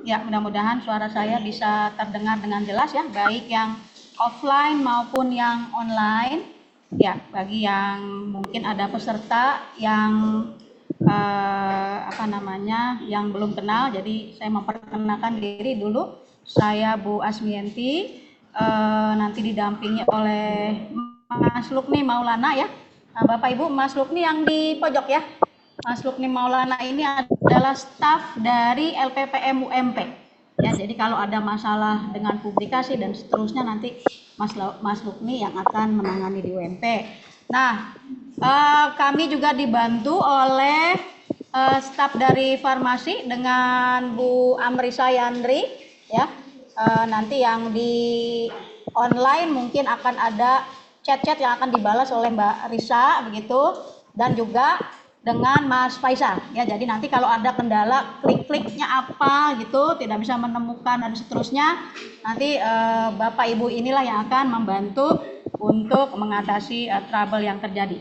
Ya, mudah-mudahan suara saya bisa terdengar dengan jelas ya, baik yang offline maupun yang online. Ya, bagi yang mungkin ada peserta yang yang belum kenal, jadi saya memperkenalkan diri dulu. Saya Bu Asmianti, nanti didampingi oleh Mas Lukni Maulana ya. Nah, Bapak Ibu, Mas Lukni yang di pojok ya. Mas Lukni Maulana ini adalah staf dari LPPM UMP. Ya, jadi kalau ada masalah dengan publikasi dan seterusnya nanti Mas Lukni yang akan menangani di UMP. Nah, kami juga dibantu oleh staf dari farmasi dengan Bu Amrisa Yandri ya. Nanti yang di online mungkin akan ada chat-chat yang akan dibalas oleh Mbak Risa begitu, dan juga dengan Mas Faisal ya. Jadi nanti kalau ada kendala klik-kliknya apa gitu, tidak bisa menemukan dan seterusnya, nanti Bapak Ibu inilah yang akan membantu untuk mengatasi trouble yang terjadi.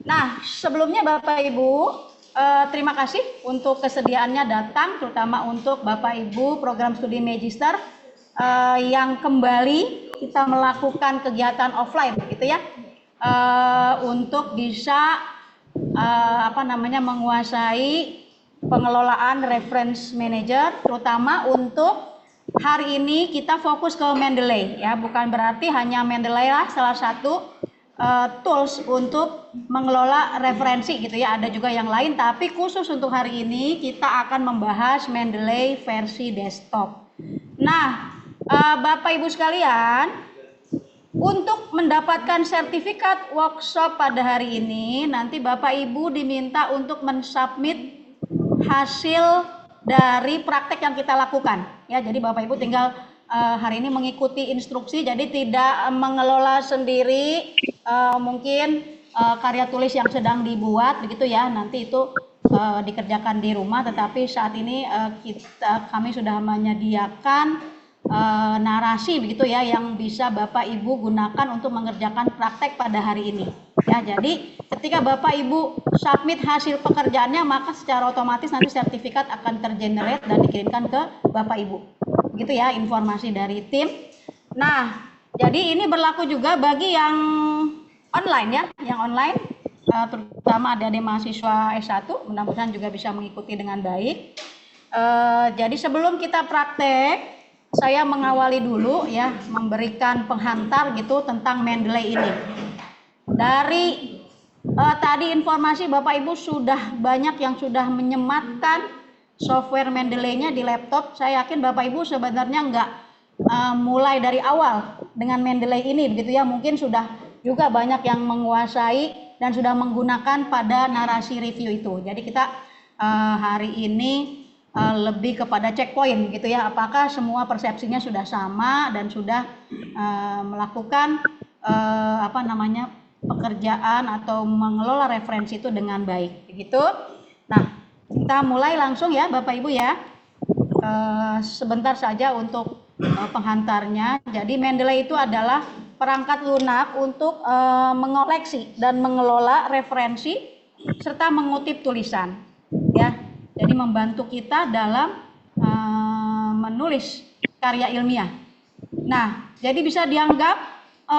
Nah, sebelumnya Bapak Ibu, terima kasih untuk kesediaannya datang, terutama untuk Bapak Ibu program studi Magister yang kembali kita melakukan kegiatan offline gitu ya, untuk bisa menguasai pengelolaan reference manager, terutama untuk hari ini kita fokus ke Mendeley ya, bukan berarti hanya Mendeley lah salah satu tools untuk mengelola referensi gitu ya, ada juga yang lain, tapi khusus untuk hari ini kita akan membahas Mendeley versi desktop. Nah, Bapak Ibu sekalian, untuk mendapatkan sertifikat workshop pada hari ini, nanti Bapak Ibu diminta untuk mensubmit hasil dari praktek yang kita lakukan. Ya, jadi Bapak Ibu tinggal hari ini mengikuti instruksi, jadi tidak mengelola sendiri mungkin karya tulis yang sedang dibuat begitu ya. Nanti itu dikerjakan di rumah, tetapi saat ini kami sudah menyediakan narasi begitu ya yang bisa Bapak Ibu gunakan untuk mengerjakan praktek pada hari ini ya. Jadi ketika Bapak Ibu submit hasil pekerjaannya, maka secara otomatis nanti sertifikat akan tergenerate dan dikirimkan ke Bapak Ibu gitu ya, informasi dari tim. Nah, jadi ini berlaku juga bagi yang online ya, yang online terutama adik-adik mahasiswa S1, mudah-mudahan juga bisa mengikuti dengan baik. Jadi sebelum kita praktek, saya mengawali dulu ya, memberikan penghantar gitu tentang Mendeley ini. Dari tadi informasi Bapak Ibu sudah banyak yang sudah menyematkan software Mendeley-nya di laptop. Saya yakin Bapak Ibu sebenarnya nggak mulai dari awal dengan Mendeley ini begitu ya. Mungkin sudah juga banyak yang menguasai dan sudah menggunakan pada narasi review itu. Jadi kita hari ini lebih kepada checkpoint gitu ya, apakah semua persepsinya sudah sama dan sudah melakukan pekerjaan atau mengelola referensi itu dengan baik begitu. Nah, kita mulai langsung ya Bapak Ibu ya. Sebentar saja untuk penghantarnya. Jadi Mendeley itu adalah perangkat lunak untuk mengoleksi dan mengelola referensi serta mengutip tulisan ya. Jadi membantu kita dalam menulis karya ilmiah. Nah, jadi bisa dianggap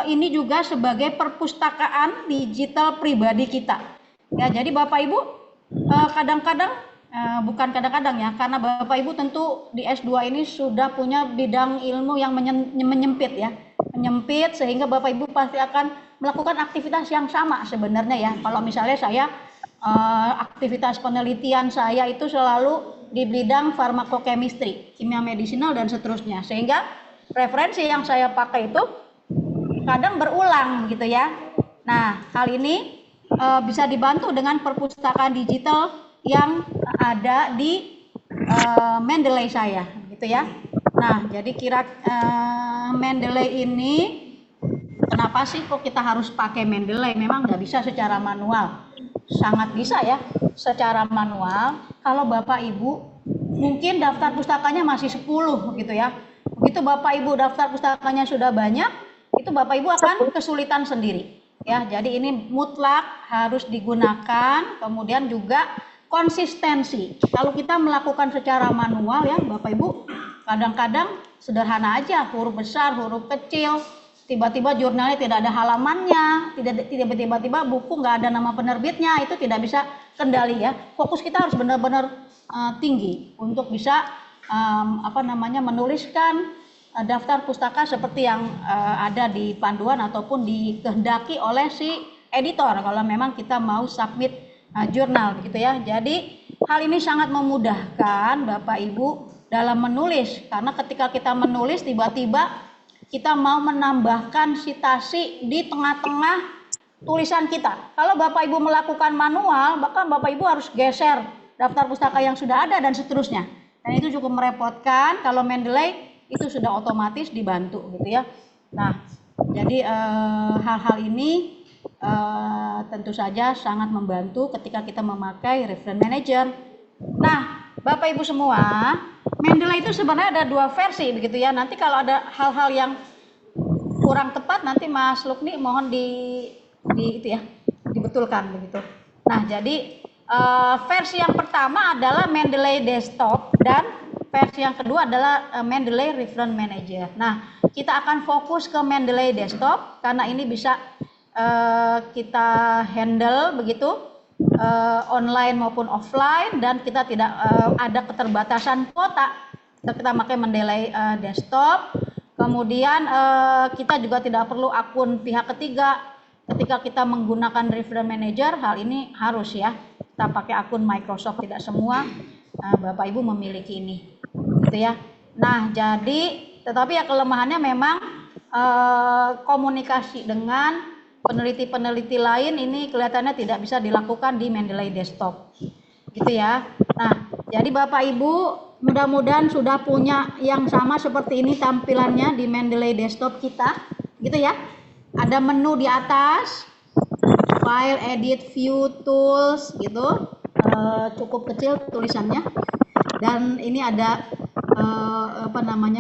ini juga sebagai perpustakaan digital pribadi kita. Ya, jadi Bapak Ibu kadang-kadang bukan kadang-kadang ya, karena Bapak Ibu tentu di S2 ini sudah punya bidang ilmu yang menyempit ya. Menyempit sehingga Bapak Ibu pasti akan melakukan aktivitas yang sama sebenarnya ya. Kalau misalnya saya aktivitas penelitian saya itu selalu di bidang farmakochemistry, kimia medisinal dan seterusnya, sehingga referensi yang saya pakai itu kadang berulang gitu ya. Nah, hal ini bisa dibantu dengan perpustakaan digital yang ada di Mendeley saya gitu ya. Nah, jadi Mendeley ini kenapa sih kok kita harus pakai Mendeley? Memang nggak bisa secara manual. Sangat bisa ya secara manual kalau Bapak Ibu mungkin daftar pustakanya masih 10 gitu ya. Begitu Bapak Ibu daftar pustakanya sudah banyak, itu Bapak Ibu akan kesulitan sendiri ya. Jadi ini mutlak harus digunakan. Kemudian juga konsistensi. Kalau kita melakukan secara manual ya Bapak Ibu, kadang-kadang sederhana aja, huruf besar, huruf kecil, tiba-tiba jurnalnya tidak ada halamannya, tiba-tiba buku nggak ada nama penerbitnya, itu tidak bisa kendali ya. Fokus kita harus benar-benar tinggi untuk bisa menuliskan daftar pustaka seperti yang ada di panduan ataupun dikehendaki oleh si editor kalau memang kita mau submit jurnal gitu ya. Jadi hal ini sangat memudahkan Bapak Ibu dalam menulis, karena ketika kita menulis tiba-tiba kita mau menambahkan sitasi di tengah-tengah tulisan kita. Kalau Bapak Ibu melakukan manual, bahkan Bapak Ibu harus geser daftar pustaka yang sudah ada dan seterusnya. Dan itu cukup merepotkan. Kalau Mendeley itu sudah otomatis dibantu gitu ya. Nah, jadi hal-hal ini tentu saja sangat membantu ketika kita memakai reference manager. Nah, Bapak Ibu semua, Mendeley itu sebenarnya ada 2 versi begitu ya. Nanti kalau ada hal-hal yang kurang tepat nanti Mas Lukni mohon dibetulkan begitu. Nah, jadi versi yang pertama adalah Mendeley Desktop dan versi yang kedua adalah Mendeley Reference Manager. Nah, kita akan fokus ke Mendeley Desktop karena ini bisa kita handle begitu online maupun offline, dan kita tidak ada keterbatasan kuota. Kita pakai Mendeley Desktop. Kemudian kita juga tidak perlu akun pihak ketiga ketika kita menggunakan Reference Manager. Hal ini harus ya, kita pakai akun Microsoft. Tidak semua Bapak Ibu memiliki ini gitu ya. Nah, jadi tetapi ya kelemahannya memang komunikasi dengan peneliti-peneliti lain ini kelihatannya tidak bisa dilakukan di Mendeley Desktop gitu ya. Nah, jadi Bapak Ibu mudah-mudahan sudah punya yang sama seperti ini tampilannya di Mendeley Desktop kita gitu ya. Ada menu di atas, file, edit, view, tools gitu, cukup kecil tulisannya, dan ini ada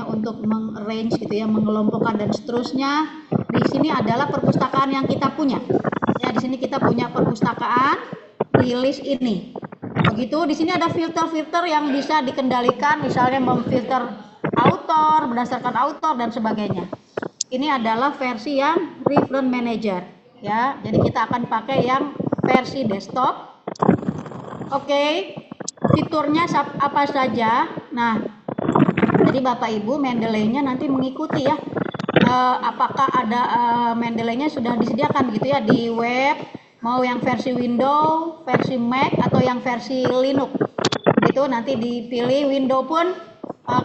untuk mengarrange gitu ya, mengelompokkan dan seterusnya. Di sini adalah perpustakaan yang kita punya. Ya, di sini kita punya perpustakaan di list ini. Begitu, di sini ada filter-filter yang bisa dikendalikan, misalnya memfilter author, berdasarkan author dan sebagainya. Ini adalah versi yang Reference Manager ya. Jadi kita akan pakai yang versi desktop. Oke. Fiturnya apa saja? Nah, jadi Bapak Ibu Mendeley-nya nanti mengikuti ya. Apakah ada Mendeley-nya sudah disediakan gitu ya di web, mau yang versi Windows, versi Mac atau yang versi Linux. Itu nanti dipilih. Windows pun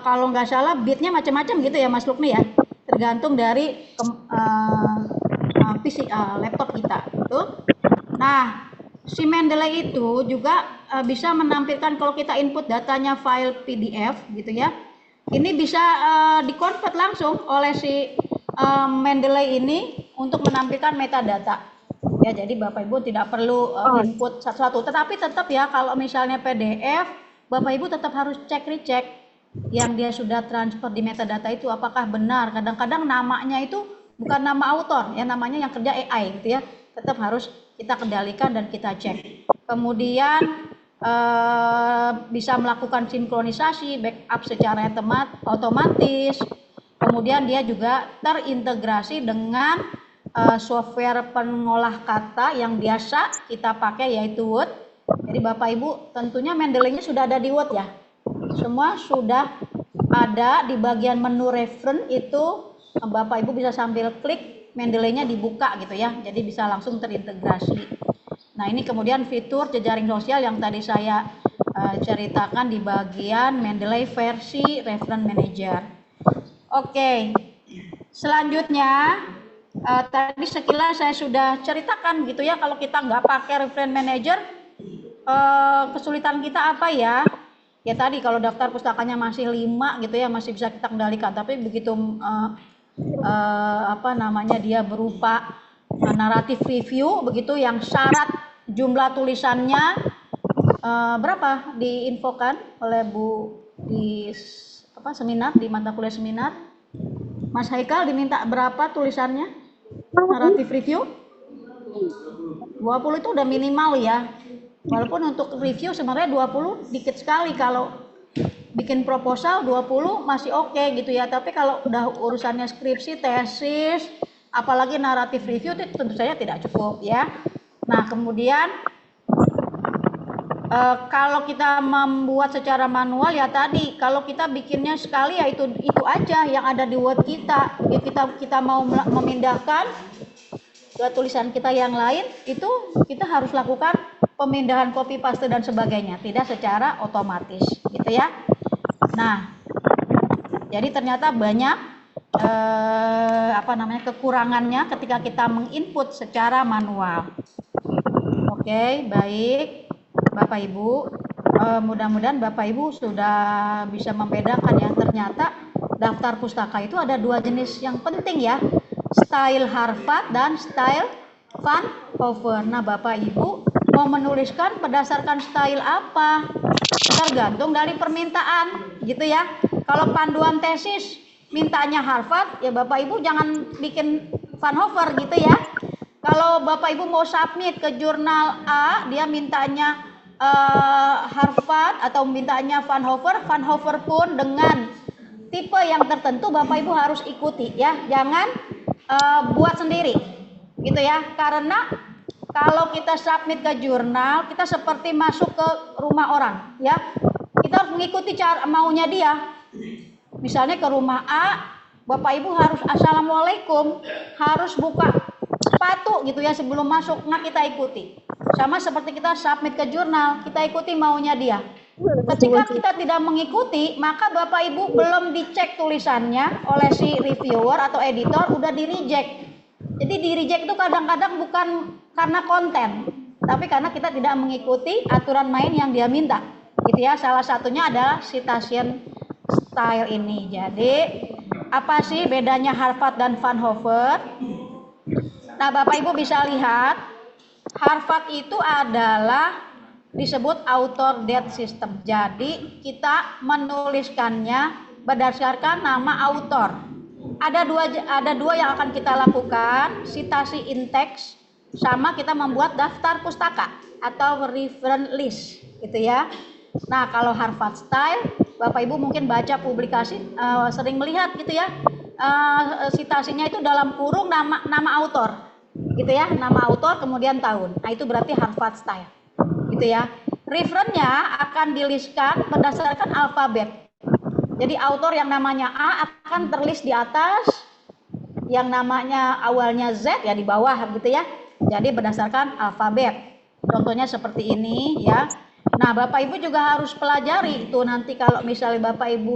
kalau nggak salah bitnya macam-macam gitu ya Mas Lukni ya. Tergantung dari PC laptop kita gitu. Nah, si Mendeley itu juga bisa menampilkan kalau kita input datanya file PDF gitu ya. Ini bisa dikonvert langsung oleh si Mendeley ini untuk menampilkan metadata. Ya, jadi Bapak Ibu tidak perlu input satu-satu. Tetapi tetap ya, kalau misalnya PDF, Bapak Ibu tetap harus cek-recheck yang dia sudah transfer di metadata itu apakah benar. Kadang-kadang namanya itu bukan nama author ya, namanya yang kerja AI gitu ya. Tetap harus kita kendalikan dan kita cek. Kemudian bisa melakukan sinkronisasi, backup secara otomatis. Kemudian dia juga terintegrasi dengan software pengolah kata yang biasa kita pakai yaitu Word. Jadi Bapak Ibu tentunya Mendeley-nya sudah ada di Word ya. Semua sudah ada di bagian menu reference itu. Bapak Ibu bisa sambil klik Mendeley-nya dibuka gitu ya. Jadi bisa langsung terintegrasi. Nah, ini kemudian fitur jejaring sosial yang tadi saya ceritakan di bagian Mendeley versi Reference Manager. Oke. Selanjutnya tadi sekilas saya sudah ceritakan gitu ya, kalau kita nggak pakai Reference Manager kesulitan kita apa ya? Ya tadi kalau daftar pustakanya masih 5 gitu ya, masih bisa kita kendalikan. Tapi begitu dia berupa naratif review begitu yang syarat jumlah tulisannya berapa diinfokan oleh Bu di seminar, di mata kuliah seminar. Mas Haikal diminta berapa tulisannya naratif review? 20 itu udah minimal ya. Walaupun untuk review sebenarnya 20 dikit sekali, kalau bikin proposal 20 masih oke gitu ya. Tapi kalau udah urusannya skripsi, tesis, apalagi naratif review itu tentu saja tidak cukup ya. Nah, kemudian kalau kita membuat secara manual ya tadi, kalau kita bikinnya sekali ya itu aja yang ada di Word kita. Ya kita mau memindahkan ke tulisan kita yang lain, itu kita harus lakukan pemindahan copy paste dan sebagainya, tidak secara otomatis gitu ya. Nah, jadi ternyata banyak kekurangannya ketika kita menginput secara manual. Oke, baik Bapak Ibu, mudah-mudahan Bapak Ibu sudah bisa membedakan ya. Ternyata daftar pustaka itu ada dua jenis yang penting ya, style Harvard dan style Van Hover. Nah, Bapak Ibu mau menuliskan berdasarkan style apa? Tergantung dari permintaan gitu ya. Kalau panduan tesis mintanya Harvard, ya Bapak Ibu jangan bikin Van Hover gitu ya. Kalau Bapak Ibu mau submit ke jurnal A, dia mintanya Harvard atau mintanya Van Hover pun dengan tipe yang tertentu Bapak Ibu harus ikuti ya. Jangan buat sendiri gitu ya. Karena kalau kita submit ke jurnal, kita seperti masuk ke rumah orang ya. Kita harus mengikuti cara maunya dia. Misalnya ke rumah A, Bapak Ibu harus assalamualaikum, harus buka sepatu gitu ya sebelum masuk. Nah, kita ikuti. Sama seperti kita submit ke jurnal, kita ikuti maunya dia. Ketika kita tidak mengikuti, maka Bapak Ibu belum dicek tulisannya oleh si reviewer atau editor, udah di reject. Jadi di reject itu kadang-kadang bukan karena konten, tapi karena kita tidak mengikuti aturan main yang dia minta. Gitu ya, salah satunya adalah citation style ini. Jadi apa sih bedanya Harvard dan Van Hover? Nah, Bapak Ibu bisa lihat Harvard itu adalah disebut author date system. Jadi kita menuliskannya berdasarkan nama author. Ada dua yang akan kita lakukan, citasi in text sama kita membuat daftar pustaka atau reference list gitu ya. Nah, kalau Harvard style, Bapak Ibu mungkin baca publikasi sering melihat gitu ya. Citasinya itu dalam kurung nama author gitu ya, nama author kemudian tahun. Nah, itu berarti Harvard style gitu ya. Referennya akan dilistkan berdasarkan alfabet. Jadi author yang namanya A akan terlist di atas, yang namanya awalnya Z ya di bawah gitu ya. Jadi berdasarkan alfabet. Contohnya seperti ini ya. Nah, Bapak Ibu juga harus pelajari itu nanti kalau misalnya Bapak Ibu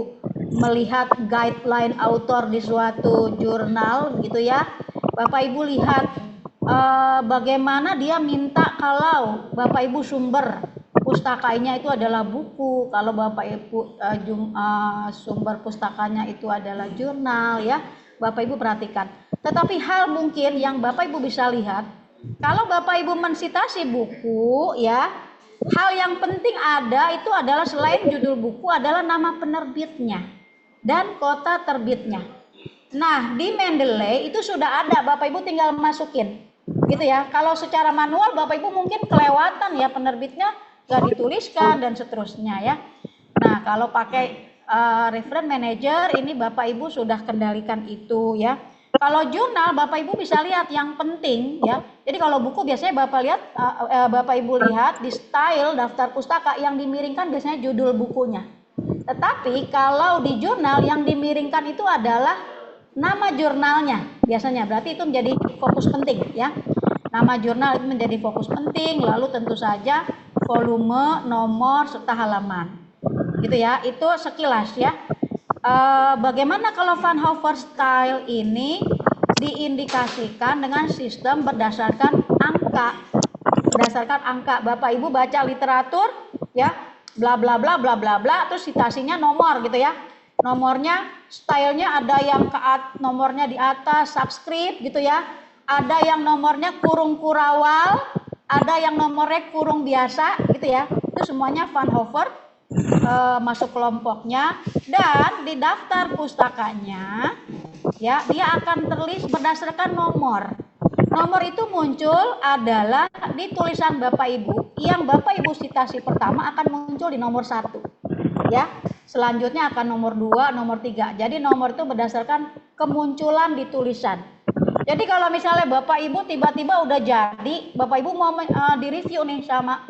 melihat guideline author di suatu jurnal gitu ya. Bapak Ibu lihat bagaimana dia minta kalau Bapak Ibu sumber pustakanya itu adalah buku, kalau Bapak Ibu sumber pustakanya itu adalah jurnal ya. Bapak Ibu perhatikan. Tetapi hal mungkin yang Bapak Ibu bisa lihat, kalau Bapak Ibu mensitasi buku ya, hal yang penting ada itu adalah selain judul buku adalah nama penerbitnya dan kota terbitnya. Nah, di Mendeley itu sudah ada, Bapak Ibu tinggal masukin gitu ya. Kalau secara manual Bapak Ibu mungkin kelewatan ya, penerbitnya nggak dituliskan dan seterusnya ya. Nah, kalau pakai reference manager ini Bapak Ibu sudah kendalikan itu ya. Kalau jurnal Bapak Ibu bisa lihat yang penting ya. Jadi kalau buku biasanya Bapak Ibu lihat di style daftar pustaka yang dimiringkan biasanya judul bukunya. Tetapi kalau di jurnal yang dimiringkan itu adalah nama jurnalnya biasanya, berarti itu menjadi fokus penting ya. Nama jurnal itu menjadi fokus penting, lalu tentu saja volume, nomor, serta halaman gitu ya. Itu sekilas ya. Bagaimana kalau Van Hover style ini diindikasikan dengan sistem berdasarkan angka. Bapak Ibu baca literatur ya, bla bla bla bla bla bla, terus citasinya nomor gitu ya. Nomornya, stylenya ada yang nomornya di atas subscript gitu ya. Ada yang nomornya kurung kurawal, ada yang nomornya kurung biasa gitu ya. Itu semuanya Van Hover masuk kelompoknya. Dan di daftar pustakanya ya, dia akan terlist berdasarkan nomor. Nomor itu muncul adalah di tulisan Bapak Ibu yang Bapak Ibu citasi pertama akan muncul di nomor 1. Ya. Selanjutnya akan nomor 2, nomor 3. Jadi nomor itu berdasarkan kemunculan di tulisan. Jadi kalau misalnya Bapak Ibu tiba-tiba udah jadi, Bapak Ibu mau direview nih sama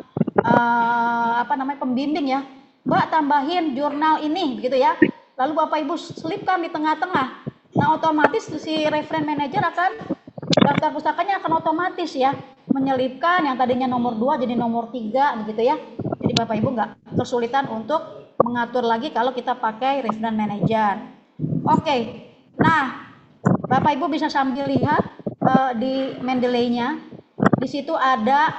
pembimbing ya. Mbak, tambahin jurnal ini gitu ya. Lalu Bapak Ibu selipkan di tengah-tengah. Nah, otomatis si reference manager akan, daftar pustakanya akan otomatis ya menyelipkan yang tadinya nomor 2 jadi nomor 3 begitu ya. Jadi Bapak Ibu nggak kesulitan untuk mengatur lagi kalau kita pakai reference manager. Oke. Nah, Bapak Ibu bisa sambil lihat di Mendeley-nya. Di situ ada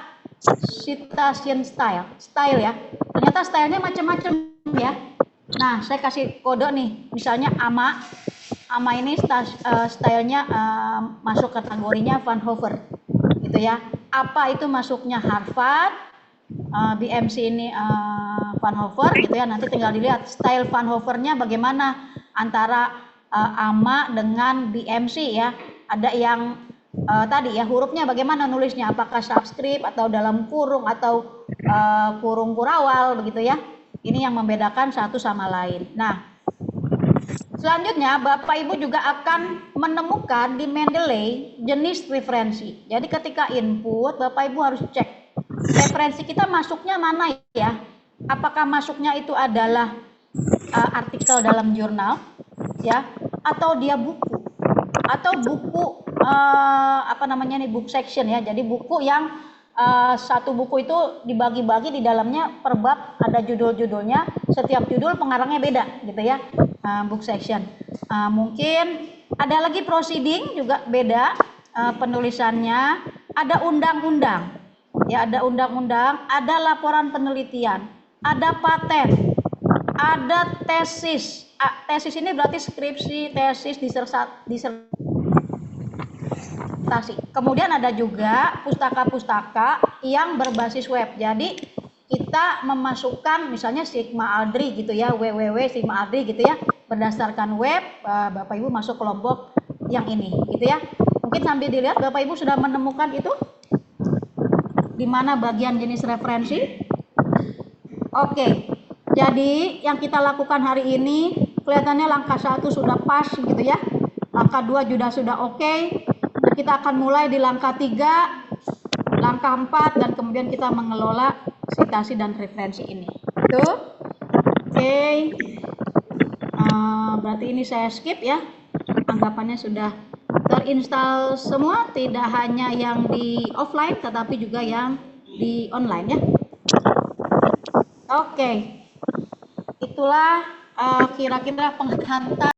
citation style ya. Ternyata stylenya macam-macam ya. Nah, saya kasih kode nih. Misalnya AMA ini stylenya masuk kategorinya Van Hover gitu ya. Apa itu masuknya Harvard, BMC ini Van Hover gitu ya. Nanti tinggal dilihat style Van Hovernya bagaimana antara AMA dengan BMC ya. Ada yang tadi ya hurufnya bagaimana nulisnya, apakah subscript atau dalam kurung atau kurung kurawal begitu ya. Ini yang membedakan satu sama lain. Nah, selanjutnya Bapak Ibu juga akan menemukan di Mendeley jenis referensi. Jadi ketika input Bapak Ibu harus cek referensi kita masuknya mana ya. Apakah masuknya itu adalah artikel dalam jurnal ya, atau dia buku, atau buku book section ya. Jadi buku yang satu buku itu dibagi-bagi di dalamnya per bab, ada judul-judulnya, setiap judul pengarangnya beda gitu ya. Book section. Mungkin ada lagi proceeding juga beda penulisannya, ada undang-undang. Ya, ada undang-undang, ada laporan penelitian, ada paten, ada tesis. Tesis ini berarti skripsi, tesis, disertasi. Kemudian ada juga pustaka-pustaka yang berbasis web. Jadi kita memasukkan misalnya Sigma Aldrich gitu ya, www Sigma Aldrich gitu ya, berdasarkan web. Bapak Ibu masuk kelompok yang ini gitu ya. Mungkin sambil dilihat Bapak Ibu sudah menemukan itu di mana bagian jenis referensi. Oke. Jadi yang kita lakukan hari ini kelihatannya langkah 1 sudah pas gitu ya. Langkah 2 sudah oke. Kita akan mulai di langkah 3, langkah 4, dan kemudian kita mengelola citasi dan referensi ini. Itu. Oke. Berarti ini saya skip ya. Anggapannya sudah terinstall semua, tidak hanya yang di offline tetapi juga yang di online ya. Oke. Itulah kira-kira penghantar